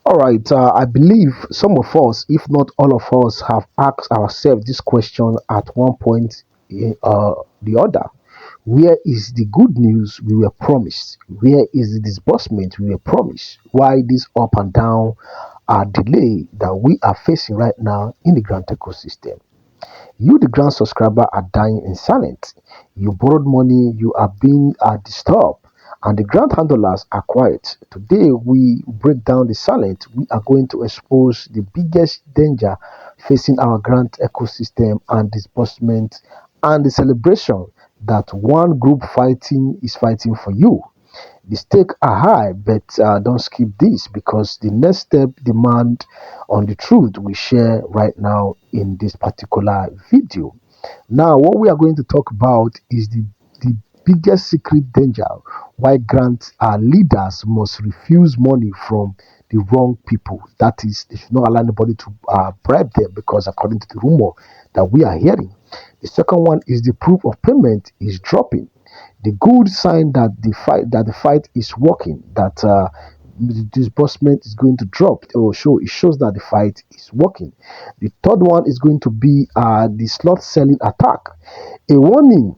All right, I believe some of us, if not all of us, have asked ourselves this question at one point the other. Where is the good news we were promised? Where is the disbursement we were promised? Why this up and down delay that we are facing right now in the grant ecosystem? You, the grant subscriber, are dying in silence. You borrowed money, you are being disturbed, and the grant handlers are quiet. Today, we break down the silence. We are going to expose the biggest danger facing our grant ecosystem and disbursement and the celebration that one group fighting is fighting for you. The stakes are high, but don't skip this because the next step demand on the truth we share right now in this particular video. Now, what we are going to talk about is the biggest secret danger why grant leaders must refuse money from the wrong people. That is, they should not allow anybody to bribe them because, according to the rumor that we are hearing, the second one is the proof of payment is dropping. The good sign that the fight is working, that the disbursement is going to drop or show it shows that the fight is working. The third one is going to be the slot selling attack. A warning,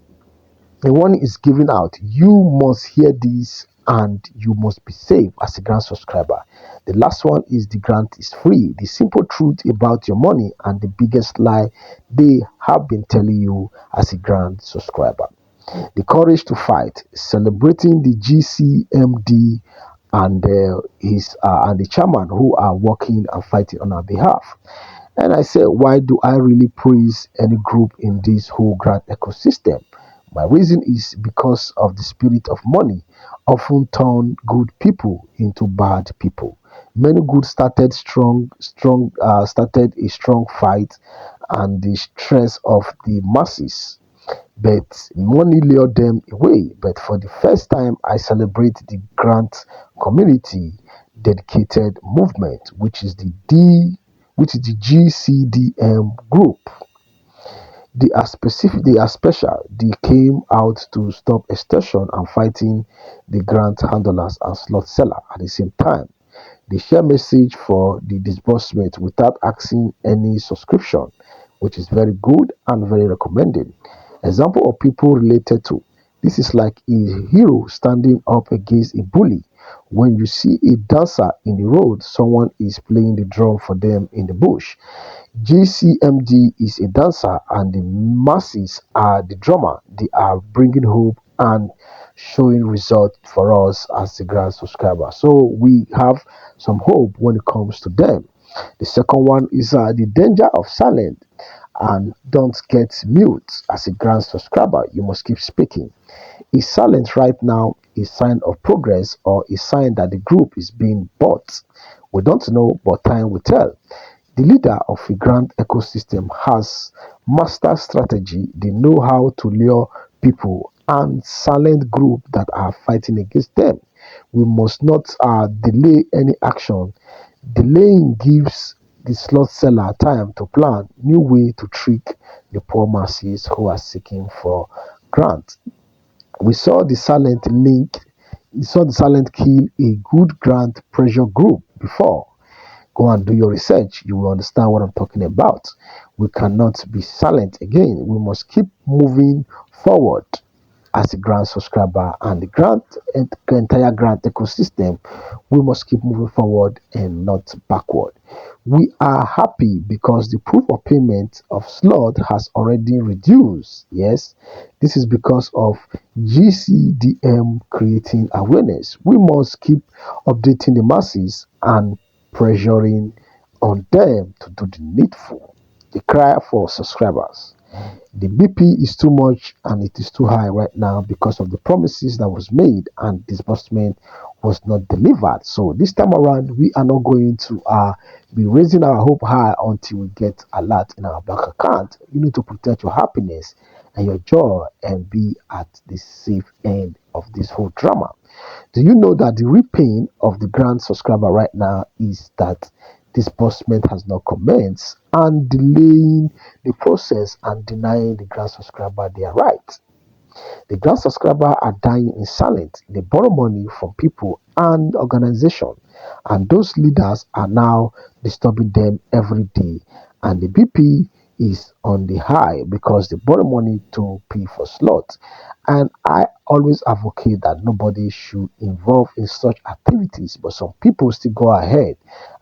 a warning is given out. You must hear this and you must be safe as a grant subscriber. The last one is the grant is free. The simple truth about your money and the biggest lie they have been telling you as a grant subscriber. The courage to fight, celebrating the GCMD and his and the chairman who are working and fighting on our behalf. And I said, why do I really praise any group in this whole grant ecosystem? My reason is because of the spirit of money often turn good people into bad people. Many good started a strong fight and the stress of the masses, but money lured them away. But for the first time, I celebrate the grant community dedicated movement, which is the GCDM group. They are special. They came out to stop extortion and fighting the grant handlers and slot seller at the same time. They share message for the disbursement without asking any subscription, which is very good and very recommended. Example of people related to this is like a hero standing up against a bully. When you see a dancer in the road, someone is playing the drum for them in the bush. GCMD is a dancer and the masses are the drummer. They are bringing hope and showing result for us as the grand subscriber. So we have some hope when it comes to them. The second one is the danger of silence and don't get mute as a grand subscriber. You must keep speaking. Is silence right now a sign of progress or a sign that the group is being bought? We don't know, but time will tell. The leader of a grand ecosystem has master strategy. They know how to lure people and silent group that are fighting against them. We must not delay any action. Delaying gives the slot seller time to plan new way to trick the poor masses who are seeking for grant. We saw the silent link. We saw the silent kill a good grant pressure group before. Go and do your research. You will understand what I'm talking about. We cannot be silent again. We must keep moving forward as a grant subscriber and the entire grant ecosystem. We must keep moving forward and not backward. We are happy because the proof of payment of slot has already reduced. Yes, this is because of GCDM creating awareness. We must keep updating the masses and pressuring on them to do the needful. The cry for subscribers. The BP is too much and it is too high right now because of the promises that was made and disbursement was not delivered. So this time around, we are not going to be raising our hope high until we get a lot in our bank account. You need to protect your happiness and your joy and be at the safe end of this whole drama. Do you know that the real pain of the grand subscriber right now is that disbursement has not commenced and delaying the process and denying the grand subscriber their right? The grant subscribers are dying in silence. They borrow money from people and organizations, and those leaders are now disturbing them every day. And the BP is on the high because they borrow money to pay for slots. And I always advocate that nobody should involve in such activities, but some people still go ahead.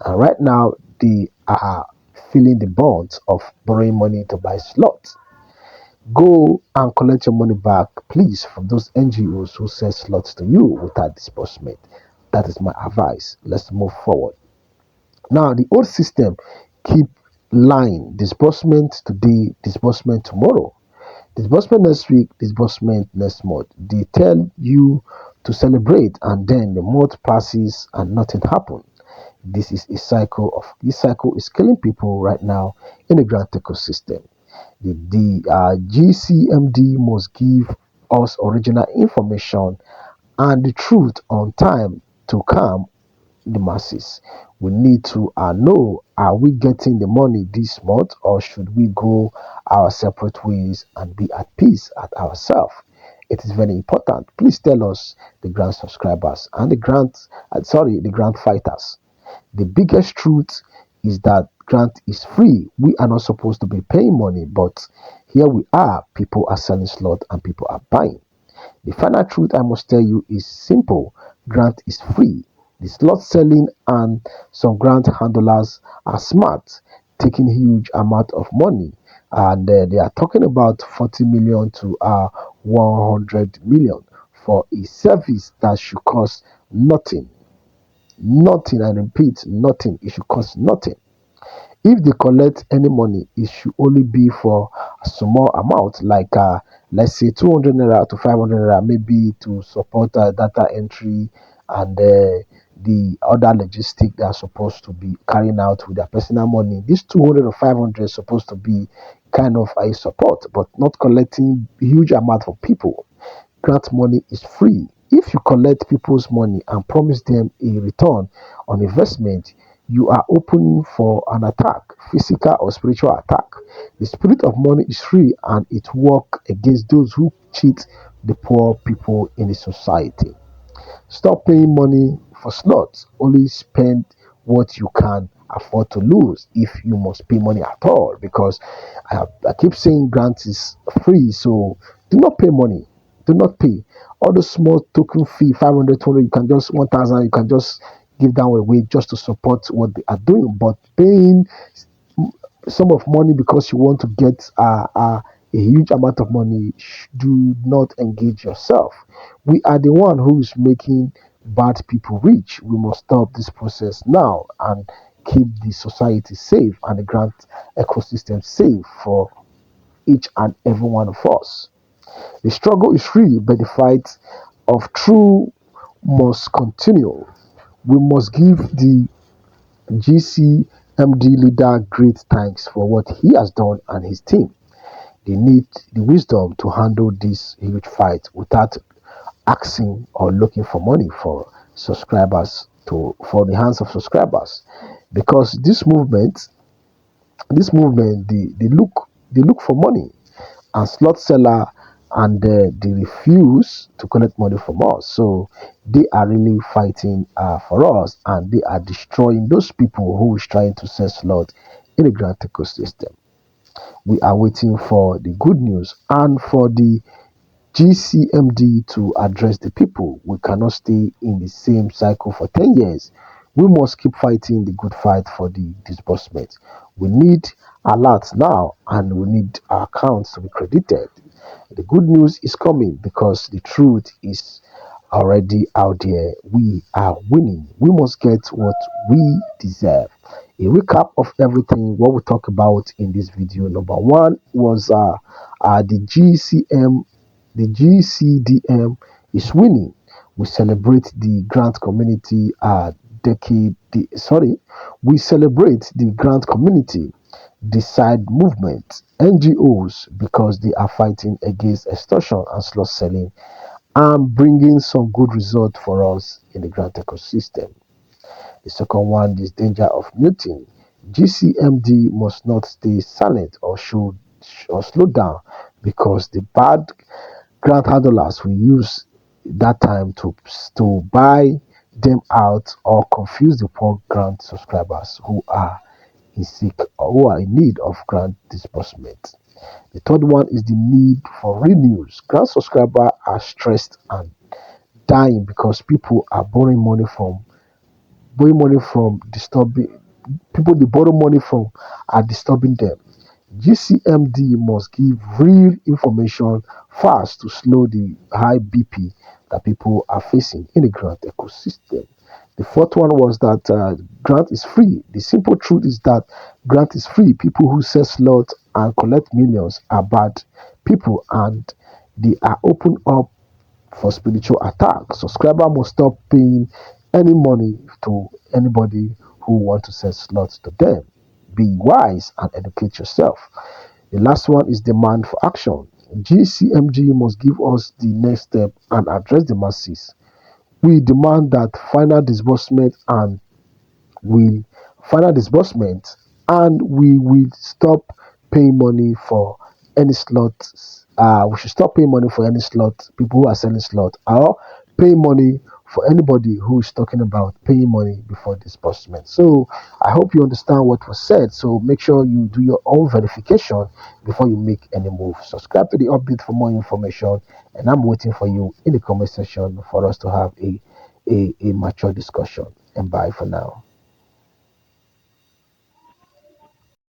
And right now, they are feeling the bonds of borrowing money to buy slots. Go and collect your money back, please, from those NGOs who sell slots to you without disbursement. That is my advice. Let's move forward. Now, the old system keep lying. Disbursement today, disbursement tomorrow. Disbursement next week, disbursement next month. They tell you to celebrate, and then the month passes and nothing happens. This cycle is killing people right now in the grant ecosystem. The GCMD must give us original information and the truth on time to calm the masses. We need to know, are we getting the money this month, or should we go our separate ways and be at peace at ourselves? It is very important. Please tell us, the grant subscribers and the grant fighters. The biggest truth is that grant is free. We are not supposed to be paying money, but here we are. People are selling slot and people are buying. The final truth I must tell you is simple. Grant is free. The slot selling and some grant handlers are smart, taking huge amount of money, and they are talking about 40 million to 100 million for a service that should cost nothing. Nothing, I repeat, nothing. It should cost nothing. If they collect any money, it should only be for a small amount, like let's say 200 naira to 500 naira, maybe to support data entry and the other logistic they are supposed to be carrying out with their personal money. This 200 or 500 is supposed to be kind of a support, but not collecting huge amount from people. Grant money is free. If you collect people's money and promise them a return on investment, you are opening for an attack, physical or spiritual attack. The spirit of money is free and it works against those who cheat the poor people in the society. Stop paying money for slots. Only spend what you can afford to lose if you must pay money at all. Because I keep saying grant is free, so do not pay money. Do not pay. All the small token fee, 500, 200, you can just 1,000, you can just give down away just to support what they are doing. But paying sum of money because you want to get a huge amount of money, do not engage yourself. We are the one who is making bad people rich. We must stop this process now and keep the society safe and the grant ecosystem safe for each and every one of us. The struggle is free, but the fight of true must continue. We must give the GCMD leader great thanks for what he has done and his team. They need the wisdom to handle this huge fight without asking or looking for money for the hands of subscribers. Because this movement, they look for money and slot seller, and they refuse to collect money from us. So they are really fighting for us, and they are destroying those people who is trying to sell slot in the grant ecosystem. We are waiting for the good news and for the GCMD to address the people. We cannot stay in the same cycle for 10 years. We must keep fighting the good fight for the disbursement. We need alerts now and we need our accounts to be credited. The good news is coming because the truth is already out there. We are winning. We must get what we deserve. A recap of everything what we talk about in this video. Number one was the GCDM is winning. We celebrate the grant community decade. We celebrate the grant community decide movement NGOs because they are fighting against extortion and slot selling and bringing some good result for us in the grant ecosystem. The second one is danger of muting. GCMD must not stay silent or slow down because the bad grant handlers will use that time to buy them out or confuse the poor grant subscribers who are in sick or who are in need of grant disbursement. The third one is the need for renews. Grant subscribers are stressed and dying because people are borrowing money from disturbing people they borrow money from are disturbing them. GCMD must give real information fast to slow the high BP that people are facing in the grant ecosystem. The fourth one was that grant is free. The simple truth is that grant is free. People who sell slots and collect millions are bad people and they are open up for spiritual attack. Subscriber must stop paying any money to anybody who want to sell slots to them. Be wise and educate yourself. The last one is demand for action. GCMG must give us the next step and address the masses. We demand that will final disbursement and we will stop paying money for any slots. We should stop paying money for any slot, people who are selling slot, or pay money for anybody who is talking about paying money before disbursement. So I hope you understand what was said. So make sure you do your own verification before you make any move. Subscribe to the update for more information, and I'm waiting for you in the comment section for us to have a mature discussion. And bye for now.